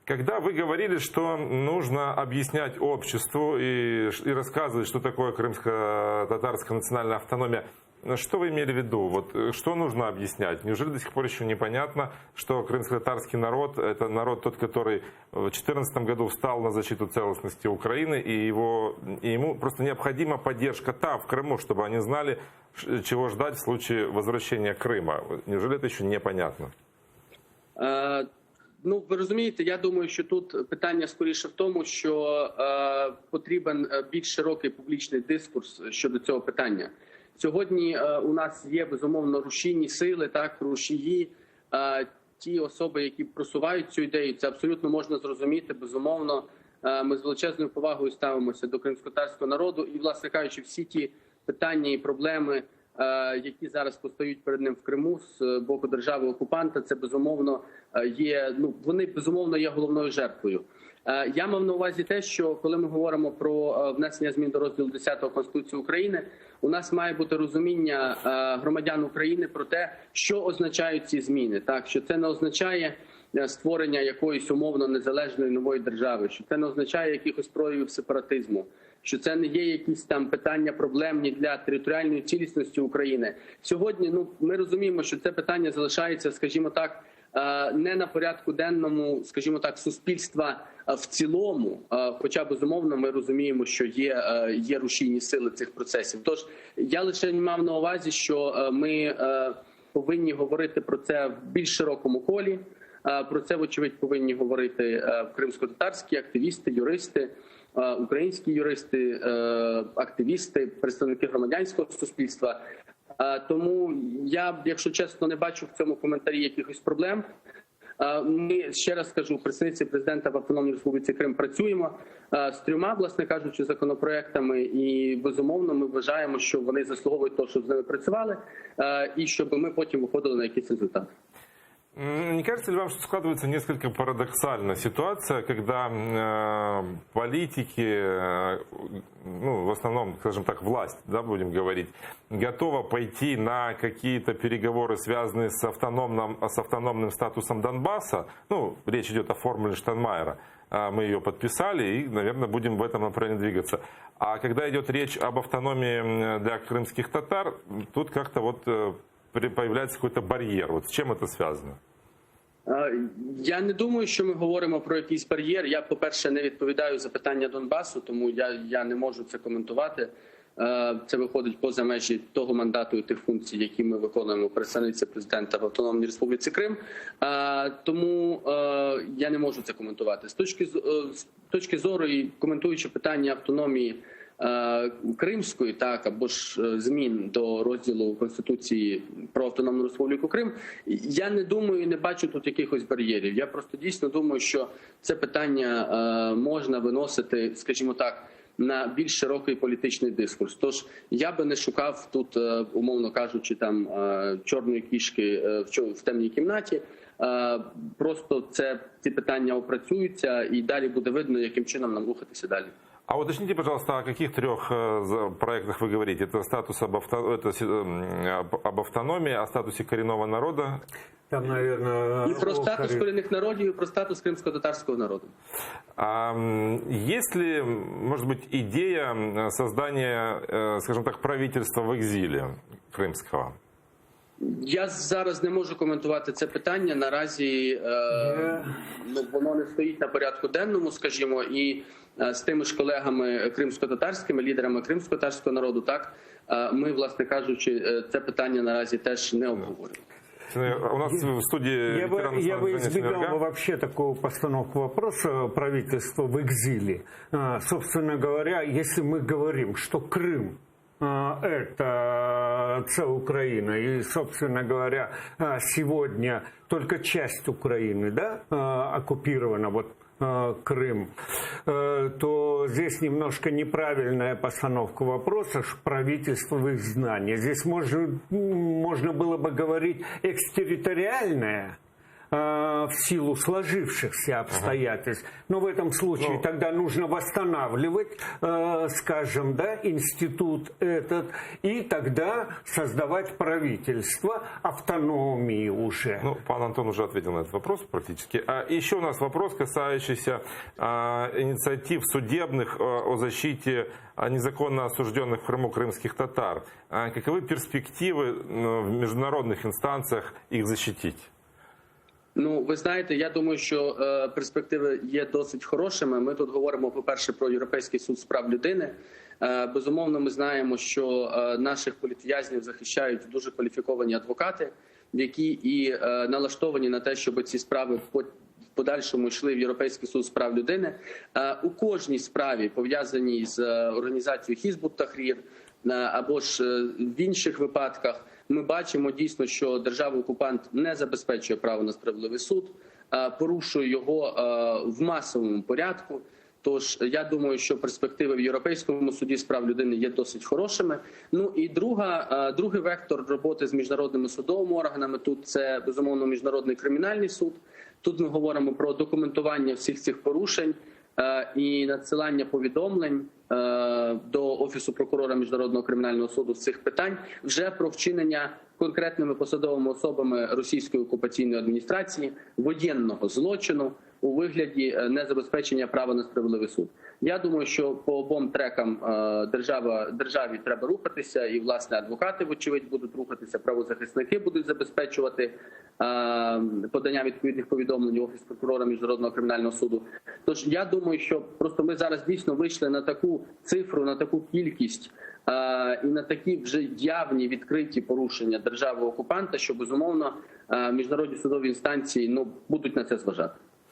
Когда вы говорили, что нужно объяснять обществу и рассказывать, что такое крымско-татарская национальная автономия, что вы имели в виду? Вот что нужно объяснять? Неужели до сих пор еще непонятно, что крымско-татарский народ – это народ тот, который в 2014 году встал на защиту целостности Украины, и ему просто необходима поддержка там, в Крыму, чтобы они знали, чего ждать в случае возвращения Крыма? Неужели это еще непонятно? Ну, ви розумієте, я думаю, що тут питання скоріше в тому, що потрібен більш широкий публічний дискурс щодо цього питання. Сьогодні у нас є, безумовно, рушійні сили, так, рушії, ті особи, які просувають цю ідею, це абсолютно можна зрозуміти, безумовно. Ми з величезною повагою ставимося до кримськотатарського народу і, власне кажучи, всі ті питання і проблеми, які зараз постають перед ним в Криму з боку держави-окупанта, це безумовно є, ну, вони безумовно є головною жертвою. Я мав на увазі те, що коли ми говоримо про внесення змін до розділу 10 Конституції України, у нас має бути розуміння громадян України про те, що означають ці зміни. Так, що це не означає створення якоїсь умовно незалежної нової держави, що це не означає якихось проявів сепаратизму, що це не є якісь там питання проблемні для територіальної цілісності України. Сьогодні, ну, ми розуміємо, що це питання залишається, скажімо так, не на порядку денному, скажімо так, суспільства в цілому, хоча, безумовно, ми розуміємо, що є рушійні сили цих процесів. Тож, я лише мав на увазі, що ми повинні говорити про це в більш широкому колі. Про це, вочевидь, повинні говорити кримськотатарські активісти, юристи, українські юристи, активісти, представники громадянського суспільства. Тому я, якщо чесно, не бачу в цьому коментарі якихось проблем. Ми, ще раз скажу, представниці президента в Автономній Республіці Крим працюємо з трьома, власне кажучи, законопроектами, і, безумовно, ми вважаємо, що вони заслуговують того, щоб з ними працювали, і щоб ми потім виходили на якийсь результат. Не кажется ли вам, что складывается несколько парадоксальная ситуация, когда политики, ну, в основном, скажем так, власть, да, будем говорить, готова пойти на какие-то переговоры, связанные с автономным статусом Донбасса? Ну, речь идет о формуле Штайнмайера. Мы ее подписали и, наверное, будем в этом направлении двигаться. А когда идет речь об автономии для крымских татар, тут как-то вот появляется какой-то бар'єр. Вот з чим це зв'язано? Я не думаю, що ми говоримо про якийсь бар'єр. Я, по-перше, не відповідаю за питання Донбасу, тому я не можу це коментувати. Це виходить поза межі того мандату і тих функцій, які ми виконуємо у представниці президента в Автономній Республіці Крим. Тому я не можу це коментувати. З точки зору і коментуючи питання автономії Кримської, так, або ж змін до розділу Конституції про Автономну Республіку Крим, я не думаю і не бачу тут якихось бар'єрів. Я просто дійсно думаю, що це питання можна виносити, скажімо так, на більш широкий політичний дискурс. Тож я би не шукав тут, умовно кажучи, там чорної кішки в темній кімнаті. Просто ці питання опрацюються і далі буде видно, яким чином нам рухатися далі. А уточните, пожалуйста, о каких трех проектах вы говорите? Это статус об автономии, о статусе коренного народа? Там, наверное, и про статус коренных народов, и про статус крымско-татарского народа. Есть ли, может быть, идея создания, скажем так, правительства в экзиле крымского? Я зараз не можу коментувати це питання. Наразі воно не стоїть на порядку денному, скажімо, і з тими ж колегами кримсько-татарськими, лідерами кримсько-татарського народу, так, ми, власне кажучи, це питання наразі теж не обговорюємо. У нас в студии я бы избегал вообще такую постановку вопроса правительства в экзиле. Собственно говоря, если мы говорим, что Крым это целая Украина, и, собственно говоря, сегодня только часть Украины, да, оккупирована, вот Крым, то здесь немножко неправильная постановка вопроса, правительство в их знании. Здесь можно было бы говорить экстерриториальное в силу сложившихся обстоятельств. Но в этом случае тогда нужно восстанавливать, скажем, да, институт этот, и тогда создавать правительство автономии уже. Ну, пан Антон уже ответил на этот вопрос практически. А еще у нас вопрос, касающийся инициатив судебных о защите незаконно осужденных в Крыму крымских татар. Каковы перспективы в международных инстанциях их защитить? Ну, ви знаєте, я думаю, що перспективи є досить хорошими. Ми тут говоримо, по-перше, про Європейський суд з прав людини. Безумовно, ми знаємо, що наших політв'язнів захищають дуже кваліфіковані адвокати, які і налаштовані на те, щоб ці справи в подальшому йшли в Європейський суд з прав людини. У кожній справі, пов'язаній з організацією Хізбут Тахрір, або ж в інших випадках, ми бачимо дійсно, що держава-окупант не забезпечує право на справедливий суд, порушує його в масовому порядку. Тож я думаю, що перспективи в Європейському суді з прав людини є досить хорошими. Ну і другий вектор роботи з міжнародними судовими органами тут це, безумовно, Міжнародний кримінальний суд. Тут ми говоримо про документування всіх цих порушень і надсилання повідомлень до Офісу прокурора Міжнародного кримінального суду з цих питань вже про вчинення конкретними посадовими особами російської окупаційної адміністрації воєнного злочину у вигляді незабезпечення права на справедливий суд. Я думаю, що по обом трекам державі треба рухатися, і, власне, адвокати, вочевидь, будуть рухатися, правозахисники будуть забезпечувати подання відповідних повідомлень в Офіс прокурора Міжнародного кримінального суду. Тож я думаю, що просто ми зараз дійсно вийшли на таку цифру, на таку кількість і на такі вже явні відкриті порушення держави-окупанта, що, безумовно, міжнародні судові інстанції будуть на це зважати.